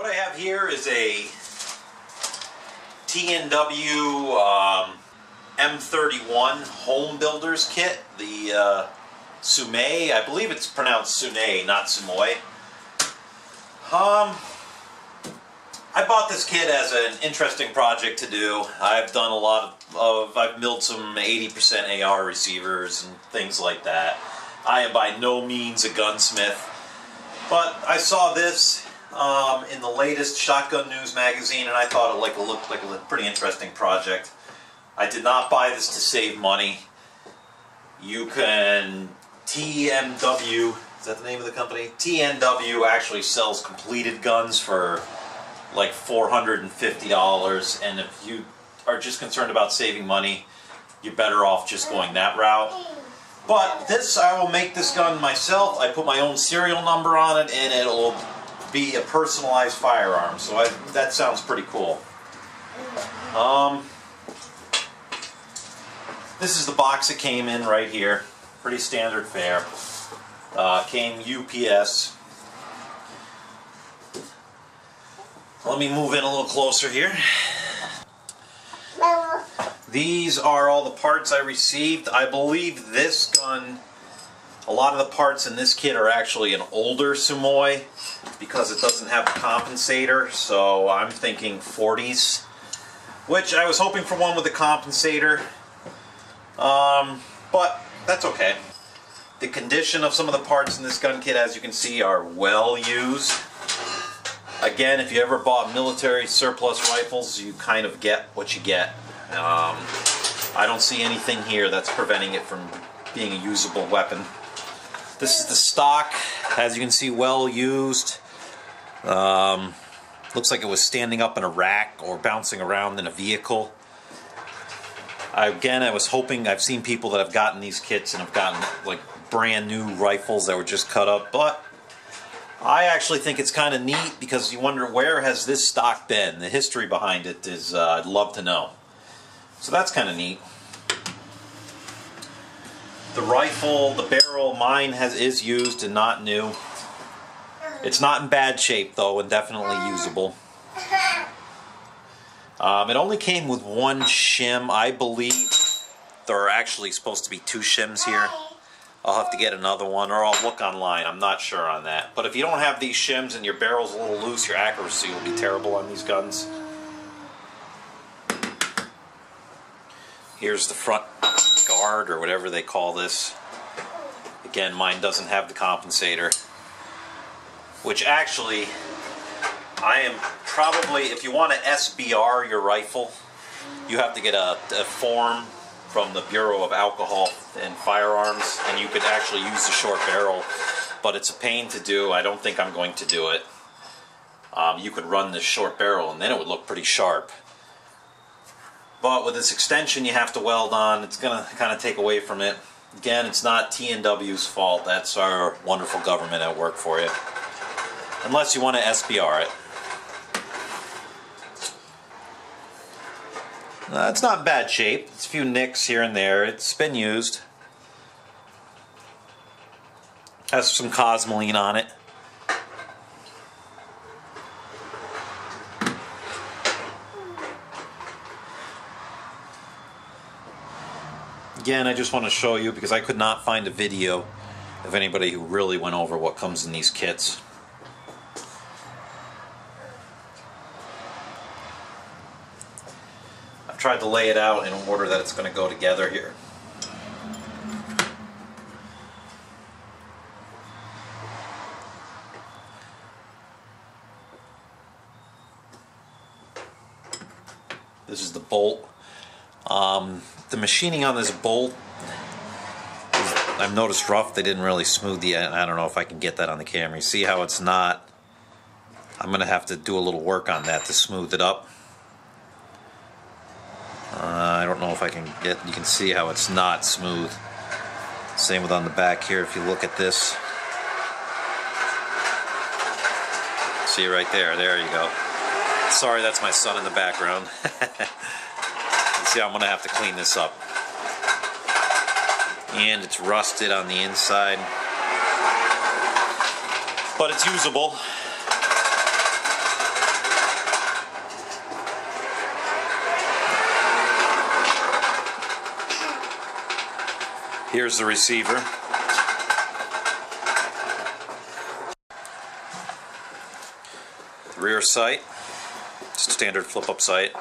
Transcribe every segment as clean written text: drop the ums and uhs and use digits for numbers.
What I have here is a TNW M31 Homebuilders Kit. The Suomi, I believe it's pronounced Sune, not Sumoy. I bought this kit as an interesting project to do. I've done a lot of I've milled some 80% AR receivers and things like that. I am by no means a gunsmith, but I saw this in the latest Shotgun News magazine, and I thought it looked like a pretty interesting project. I did not buy this to save money. You can TNW, is that the name of the company? TNW actually sells completed guns for like $450, and if you are just concerned about saving money, you're better off just going that route. But this, I will make this gun myself. I put my own serial number on it, and it'll be a personalized firearm. So that sounds pretty cool. This is the box it came in right here. Pretty standard fare. Came UPS. Let me move in a little closer here. These are all the parts I received. I believe this gun, a lot of the parts in this kit are actually an older Suomi because it doesn't have the compensator, so I'm thinking 40s, which I was hoping for one with a compensator, but that's okay. The condition of some of the parts in this gun kit, as you can see, are well used. Again, if you ever bought military surplus rifles, you kind of get what you get. I don't see anything here that's preventing it from being a usable weapon. This is the stock, as you can see, well used. Looks like it was standing up in a rack or bouncing around in a vehicle. Again, I was hoping, I've seen people that have gotten these kits and have gotten like brand new rifles that were just cut up, but I actually think it's kind of neat because you wonder, where has this stock been? The history behind it is, I'd love to know. So that's kind of neat. The rifle, the barrel, mine is used and not new. It's not in bad shape though, and definitely usable. It only came with one shim. I believe there are actually supposed to be 2 shims here. I'll have to get another one, or I'll look online. I'm not sure on that. But if you don't have these shims and your barrel's a little loose, your accuracy will be terrible on these guns. Here's the front guard, or whatever they call this. Again, mine doesn't have the compensator. Which actually, I am probably, if you want to SBR your rifle, you have to get a form from the Bureau of Alcohol and Firearms, and you could actually use the short barrel, but it's a pain to do. I don't think I'm going to do it. You could run this short barrel and then it would look pretty sharp. But with this extension you have to weld on, it's going to kind of take away from it. Again, it's not TNW's fault. That's our wonderful government at work for you. Unless you want to SBR it. It's not in bad shape. It's a few nicks here and there. It's been used. Has some Cosmoline on it. Again, I just want to show you because I could not find a video of anybody who really went over what comes in these kits. I've tried to lay it out in order that it's going to go together here. This is the bolt. The machining on this bolt, I've noticed rough. They didn't really smooth the end. I don't know if I can get that on the camera. You see how it's not? I'm going to have to do a little work on that to smooth it up. I don't know if I can get, you can see how it's not smooth. Same with on the back here. If you look at this, see right there, there you go. Sorry, that's my son in the background. See, I'm going to have to clean this up. And it's rusted on the inside. But it's usable. Here's the receiver. Rear sight, standard flip-up sight.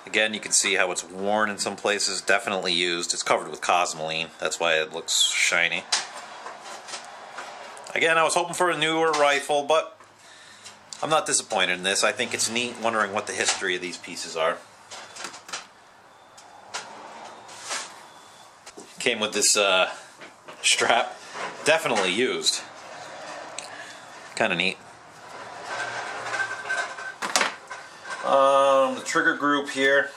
Again, you can see how it's worn in some places, definitely used. It's covered with cosmoline, that's why it looks shiny. Again, I was hoping for a newer rifle, but I'm not disappointed in this. I think it's neat wondering what the history of these pieces are. Came with this strap, definitely used. Kind of neat. The trigger group here,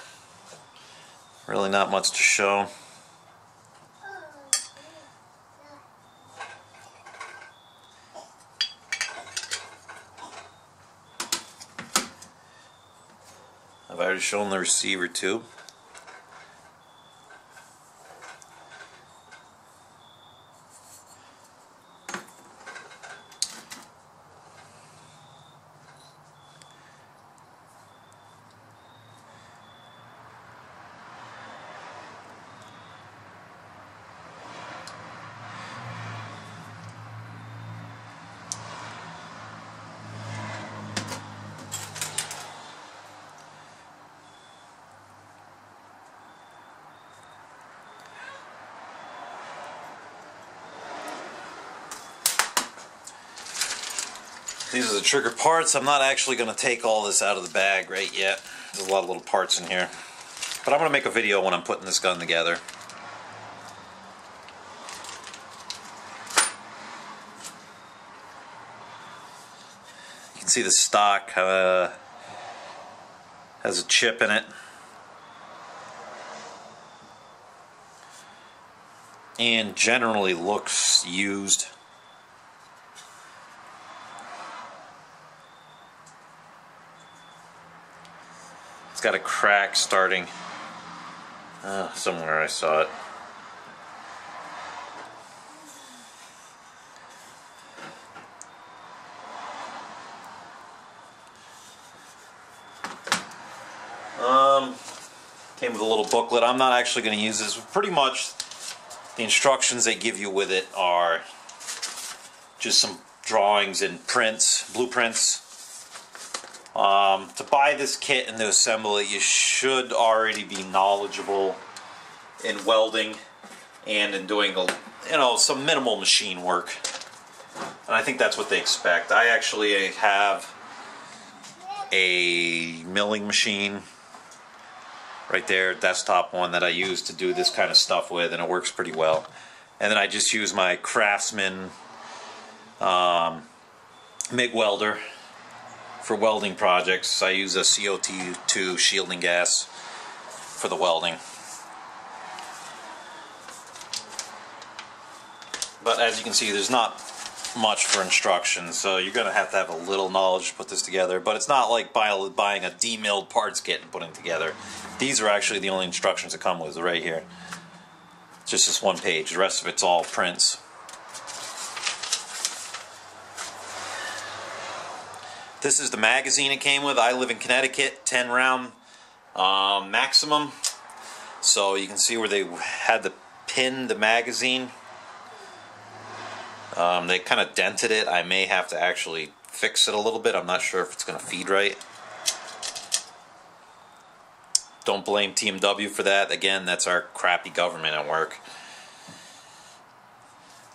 really not much to show. I've already shown the receiver tube. These are the trigger parts. I'm not actually going to take all this out of the bag right yet. There's a lot of little parts in here. But I'm going to make a video when I'm putting this gun together. You can see the stock has a chip in it. And generally looks used. It's got a crack starting somewhere. I saw it. Came with a little booklet. I'm not actually going to use this. Pretty much the instructions they give you with it are just some drawings and prints, blueprints. To buy this kit and to assemble it, you should already be knowledgeable in welding and in doing some minimal machine work. And I think that's what they expect. I actually have a milling machine right there, desktop one, that I use to do this kind of stuff with, and it works pretty well. And then I just use my Craftsman MIG welder for welding projects. I use a CO2 shielding gas for the welding. But as you can see, there's not much for instructions, so you're going to have a little knowledge to put this together. But it's not like buying a demilled parts kit and putting it together. These are actually the only instructions that come with it right here. It's just this one page. The rest of it's all prints. This is the magazine it came with. I live in Connecticut, 10 round maximum. So you can see where they had to pin the magazine. They kind of dented it. I may have to actually fix it a little bit. I'm not sure if it's going to feed right. Don't blame TNW for that. Again, that's our crappy government at work.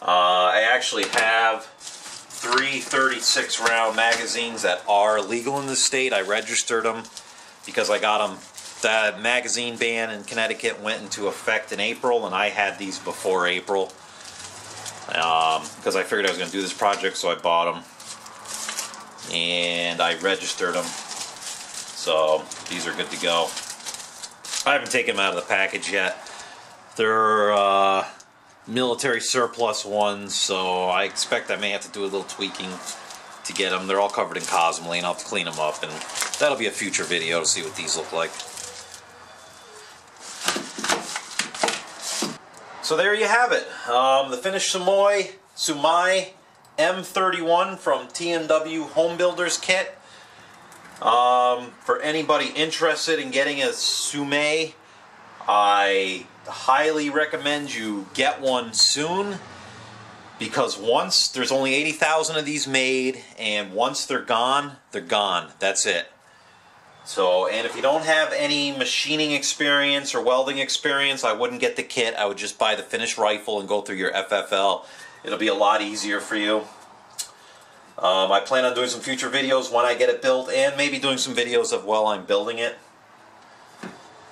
I actually have 3 36 round magazines that are legal in the state. I registered them because I got them. That magazine ban in Connecticut went into effect in April, and I had these before April because I figured I was going to do this project, so I bought them and I registered them. So these are good to go. I haven't taken them out of the package yet. They're military surplus ones, so I expect I may have to do a little tweaking to get them. They're all covered in cosmoline. I'll have to clean them up, and that'll be a future video to see what these look like. So there you have it. The Finnish Sub Machine M31 from TNW Homebuilders Kit. For anybody interested in getting a Suomi, I highly recommend you get one soon, because once there's only 80,000 of these made, and once they're gone, they're gone. That's it. So, and if you don't have any machining experience or welding experience, I wouldn't get the kit. I would just buy the finished rifle and go through your FFL. It'll be a lot easier for you. I plan on doing some future videos when I get it built, and maybe doing some videos of while I'm building it.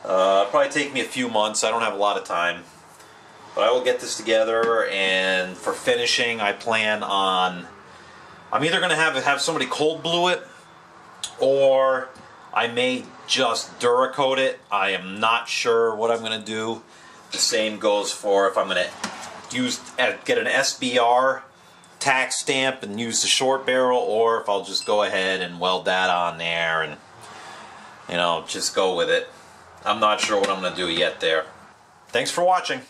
It'll probably take me a few months. I don't have a lot of time. But I will get this together, and for finishing, I plan on... I'm either going to have somebody cold blue it, or I may just Duracoat it. I am not sure what I'm going to do. The same goes for if I'm going to get an SBR tack stamp and use the short barrel, or if I'll just go ahead and weld that on there and, you know, just go with it. I'm not sure what I'm going to do yet there. Thanks for watching.